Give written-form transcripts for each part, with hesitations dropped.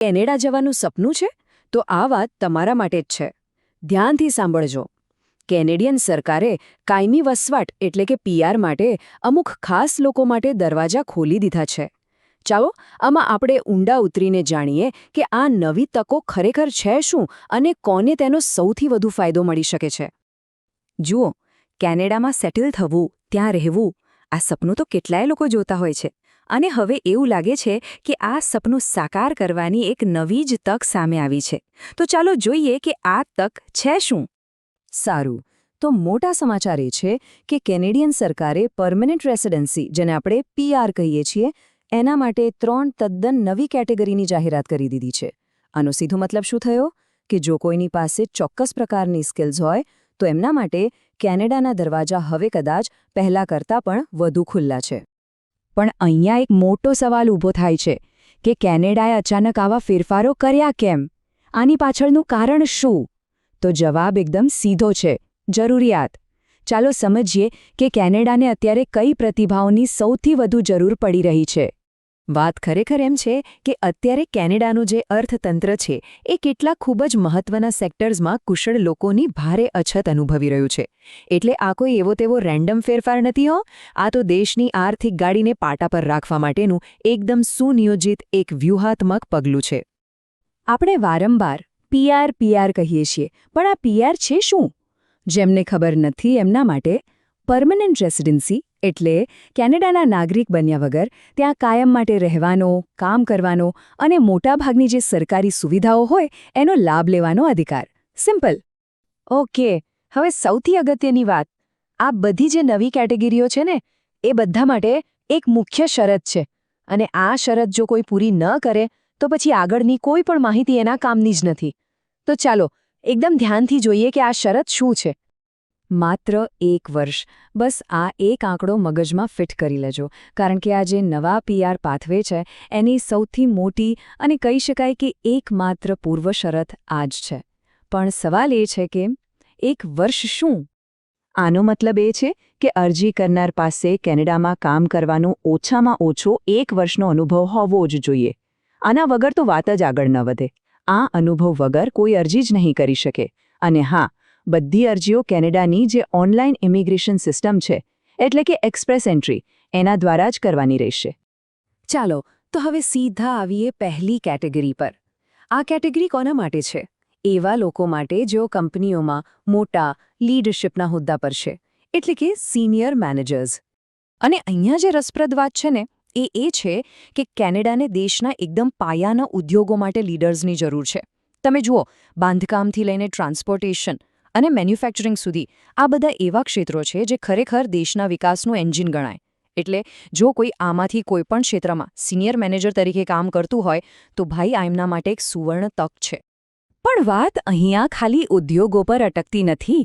Canada જવાનું સપનું છે? તો આ વાત તમારા માટે જ છે. ધ્યાનથી સાંભળજો. કેનેડિયન સરકારે કાયમી વસવાટ એટલે કે પીઆર માટે અમુક ખાસ લોકો માટે દરવાજા ખોલી દીધા છે. ચાલો આમાં આપણે ઊંડા ઉતરીને જાણીએ કે આ નવી તકો ખરેખર છે શું અને કોને તેનો સૌથી વધુ ફાયદો મળી શકે છે. જુઓ, કેનેડામાં સેટલ થવું, ત્યાં રહેવું, આ સપનું તો કેટલાય લોકો જોતા હોય છે. અને હવે એવું લાગે છે કે આ સપનું સાકાર કરવાની એક નવી જ તક સામે આવી છે. તો ચાલો જોઈએ કે આ તક છે શું. સારું, તો મોટા સમાચાર એ છે કે કેનેડિયન સરકારે પરમેનન્ટ રેસિડેન્સી, જેને આપણે પીઆર કહીએ છીએ, એના માટે 3 તદ્દન નવી કેટેગરીની જાહેરાત કરી દીધી છે. આનો સીધો મતલબ શું થયો? કે જો કોઈની પાસે ચોક્કસ પ્રકારની સ્કિલ્સ હોય તો એમના માટે કેનેડાના દરવાજા હવે કદાચ પહેલા કરતાં પણ વધુ ખુલ્લા છે. પણ અહીંયા એક મોટો સવાલ ઊભો થાય છે કે કેનેડાએ અચાનક આવા ફેરફારો કર્યા કેમ? આની પાછળનું કારણ શું? તો જવાબ એકદમ સીધો છે: જરૂરિયાત. ચાલો સમજીએ કે કેનેડાને અત્યારે કઈ પ્રતિભાઓની સૌથી વધુ જરૂર પડી રહી છે. વાત ખરેખર એમ છે કે અત્યારે કેનેડાનું જે અર્થતંત્ર છે એ કેટલાક ખૂબ જ મહત્વના સેક્ટર્સમાં કુશળ લોકોની ભારે અછત અનુભવી રહ્યું છે. એટલે આ કોઈ એવો તેવો રેન્ડમ ફેરફાર નથી હો. આ તો દેશની આર્થિક ગાડીને પાટા પર રાખવા માટેનું એકદમ સુનિયોજિત એક વ્યૂહાત્મક પગલું છે. આપણે વારંવાર પીઆર કહીએ છીએ, પણ આ પીઆર છે શું? જેમને ખબર નથી એમના માટે પરમનન્ટ રેસિડેન્સી એટલે કેનેડાના નાગરિક બન્યા વગર ત્યાં કાયમ માટે રહેવાનો, કામ કરવાનો અને મોટાભાગની જે સરકારી સુવિધાઓ હોય એનો લાભ લેવાનો અધિકાર. સિમ્પલ. ઓકે, હવે સૌથી અગત્યની વાત. આ બધી જે નવી કેટેગરીઓ છે ને, એ બધા માટે એક મુખ્ય શરત છે. અને આ શરત જો કોઈ પૂરી ન કરે તો પછી આગળની કોઈ પણ માહિતી એના કામની જ નથી. તો ચાલો એકદમ ધ્યાનથી જોઈએ કે આ શરત શું છે. માત્ર 1 વર્ષ. બસ આ એક આંકડો મગજમાં ફિટ કરી લેજો, કારણ કે આ જે નવા પીઆર પાથવે છે એની સૌથી મોટી અને કહી શકાય કે એકમાત્ર પૂર્વ શરત આ જ છે. પણ સવાલ એ છે કે 1 વર્ષ શું? આનો મતલબ એ છે કે અરજી કરનાર પાસે કેનેડામાં કામ કરવાનો ઓછામાં ઓછો 1 વર્ષનો અનુભવ હોવો જ જોઈએ. આના વગર તો વાત જ આગળ ન વધે. આ અનુભવ વગર કોઈ અરજી જ નહીં કરી શકે. અને હા, બધી અરજીઓ કેનેડાની જે ઓનલાઈન ઇમિગ્રેશન સિસ્ટમ છે, એટલે કે એક્સપ્રેસ એન્ટ્રી, એના દ્વારા જ કરવાની રહેશે. ચાલો તો હવે સીધા આવીએ પહેલી કેટેગરી પર. આ કેટેગરી કોના માટે છે? એવા લોકો માટે જેઓ કંપનીઓમાં મોટા લીડરશિપના હોદ્દા પર છે, એટલે કે સિનિયર મેનેજર્સ. અને અહીંયા જે રસપ્રદ વાત છે ને, એ છે કે કેનેડાને દેશના એકદમ પાયાના ઉદ્યોગો માટે લીડર્સની જરૂર છે. તમે જુઓ, બાંધકામથી લઈને ટ્રાન્સપોર્ટેશન અને મેન્યુફેક્ચરિંગ સુધી આ બધા એવા ક્ષેત્રો છે જે ખરેખર દેશના વિકાસનું એન્જિન ગણાય. એટલે જો કોઈ આમાંથી કોઈ પણ ક્ષેત્રમાં સિનિયર મેનેજર તરીકે કામ કરતું હોય તો ભાઈ આ એમના માટે એક સુવર્ણ તક છે. પણ વાત અહીંયા ખાલી ઉદ્યોગો પર અટકતી નથી.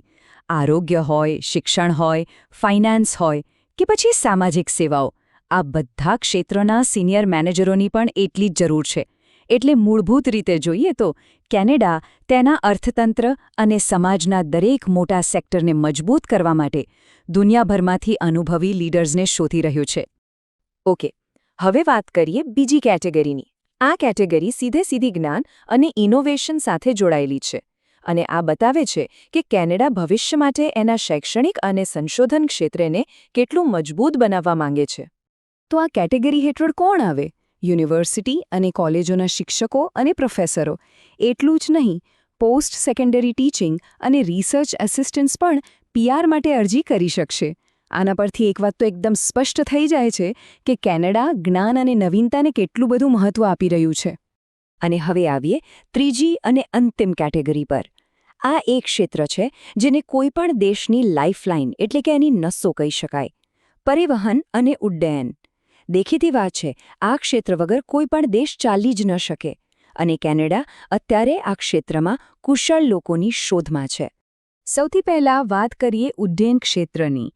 આરોગ્ય હોય, શિક્ષણ હોય, ફાઇનાન્સ હોય કે પછી સામાજિક સેવાઓ, આ બધા ક્ષેત્રોના સિનિયર મેનેજરોની પણ એટલી જ જરૂર છે. એટલે મૂળભૂત રીતે જોઈએ તો કેનેડા તેના અર્થતંત્ર અને સમાજના દરેક મોટા સેક્ટરને મજબૂત કરવા માટે દુનિયાભરમાંથી અનુભવી લીડર્સને શોધી રહ્યું છે. ઓકે, હવે વાત કરીએ બીજી કેટેગરીની. આ કેટેગરી સીધી જ્ઞાન અને ઇનોવેશન સાથે જોડાયેલી છે. અને આ બતાવે છે કે કેનેડા ભવિષ્ય માટે એના શૈક્ષણિક અને સંશોધન ક્ષેત્રને કેટલું મજબૂત બનાવવા માંગે છે. તો આ કેટેગરી હેઠળ કોણ આવે? યુનિવર્સિટી અને કોલેજોના શિક્ષકો અને પ્રોફેસરો. એટલું જ નહીં, પોસ્ટ સેકન્ડરી ટીચિંગ અને રિસર્ચ એસિસ્ટન્ટ્સ પણ પીઆર માટે અરજી કરી શકશે. આના પરથી એક વાત તો એકદમ સ્પષ્ટ થઈ જાય છે કે કેનેડા જ્ઞાન અને નવીનતાને કેટલું બધું મહત્વ આપી રહ્યું છે. અને હવે આવીએ ત્રીજી અને અંતિમ કેટેગરી પર. આ એક ક્ષેત્ર છે જેને કોઈપણ દેશની લાઇફલાઇન એટલે કે એની નસો કહી શકાય. પરિવહન અને ઉડ્ડયન. દેખીતી વાત છે, આ ક્ષેત્ર વગર કોઈ પણ દેશ ચાલી જ ન શકે. અને કેનેડા અત્યારે આ ક્ષેત્રમાં કુશળ લોકોની શોધમાં છે. સૌથી પહેલાં વાત કરીએ ઉડ્ડયન ક્ષેત્રની.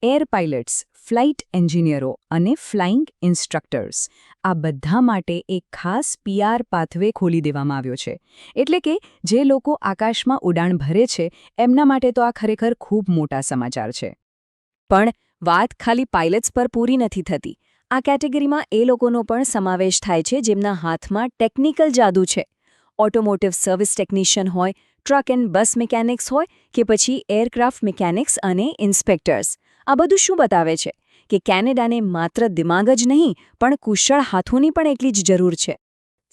એર પાઇલટ્સ, ફ્લાઇટ એન્જિનિયરો અને ફ્લાઇંગ ઇન્સ્ટ્રક્ટર્સ, આ બધા માટે એક ખાસ પીઆર પાથવે ખોલી દેવામાં આવ્યો છે. એટલે કે જે લોકો આકાશમાં ઉડાણ ભરે છે એમના માટે તો આ ખરેખર ખૂબ મોટા સમાચાર છે. પણ વાત ખાલી પાઇલટ્સ પર પૂરી નથી થતી. આ કેટેગરીમાં એ લોકોનો પણ સમાવેશ થાય છે જેમના હાથમાં ટેકનિકલ જાદુ છે. ઓટોમોટિવ સર્વિસ ટેકનિશિયન હોય, ટ્રક એન્ડ બસ મિકેનિક્સ હોય કે પછી એરક્રાફ્ટ મિકેનિક્સ અને ઇન્સ્પેક્ટર્સ. આ બધું શું બતાવે છે કે કેનેડાને માત્ર દિમાગ જ નહીં પણ કુશળ હાથોની પણ એટલી જ જરૂર છે.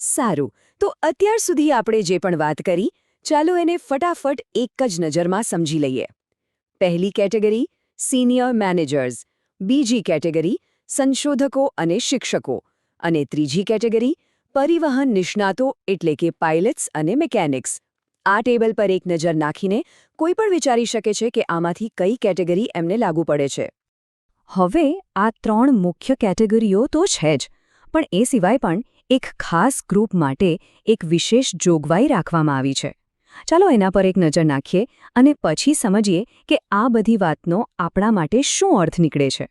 સારું, તો અત્યાર સુધી આપણે જે પણ વાત કરી, ચાલો એને ફટાફટ એક જ નજરમાં સમજી લઈએ. પહેલી કેટેગરી સિનિયર મેનેજર્સ, બીજી કેટેગરી સંશોધકો અને શિક્ષકો, અને ત્રીજી કેટેગરી પરિવહન નિષ્ણાતો એટલે કે પાયલટ્સ અને મિકેનિક્સ. આ ટેબલ પર એક નજર નાખીને કોઈ પણ વિચારી શકે છે કે આમાંથી કઈ કેટેગરી એમને લાગુ પડે છે. હવે આ 3 મુખ્ય કેટેગરીઓ તો છે જ, પણ એ સિવાય પણ એક ખાસ ગ્રુપ માટે એક વિશેષ જોગવાઈ રાખવામાં આવી છે. ચાલો એના પર એક નજર નાખીએ અને પછી સમજીએ કે આ બધી વાતનો આપણા માટે શું અર્થ નીકળે છે.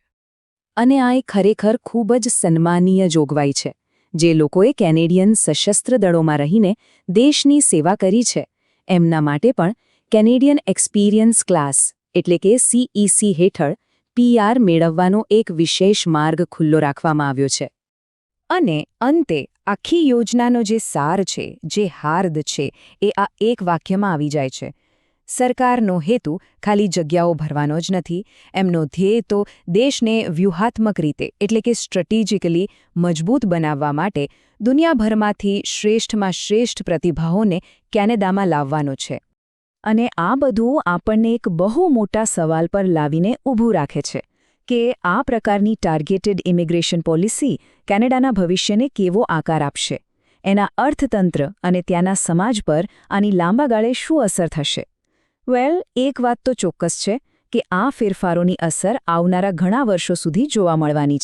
અને આ એક ખરેખર ખૂબ જ સન્માનીય જોગવાઈ છે. જે લોકોએ કેનેડિયન સશસ્ત્ર દળોમાં રહીને દેશની સેવા કરી છે એમના માટે પણ કેનેડિયન એક્સપિરિયન્સ ક્લાસ એટલે કે CEC હેઠળ PR મેળવવાનો એક વિશેષ માર્ગ ખુલ્લો રાખવામાં આવ્યો છે. અને અંતે આખી યોજનાનો જે સાર છે, જે હાર્દ છે, એ આ એક વાક્યમાં આવી જાય છે. સરકારનો હેતુ ખાલી જગ્યાઓ ભરવાનો જ નથી. એમનો ધ્યેય તો દેશને વ્યૂહાત્મક રીતે એટલે કે સ્ટ્રેટેજિકલી મજબૂત બનાવવા માટે દુનિયાભરમાંથી શ્રેષ્ઠમાં શ્રેષ્ઠ પ્રતિભાઓને કેનેડામાં લાવવાનો છે. અને આ બધું આપણને એક બહુ મોટા સવાલ પર લાવીને ઊભું રાખે છે કે આ પ્રકારની ટાર્ગેટેડ ઇમિગ્રેશન પોલિસી કેનેડાના ભવિષ્યને કેવો આકાર આપશે, એના અર્થતંત્ર અને ત્યાંના સમાજ પર આની લાંબા ગાળે શું અસર થશે. એક વાત તો ચોક્કસ છે કે આ ફેરફારોની અસર આવનારા ઘણા વર્ષો સુધી જોવા મળવાની છે.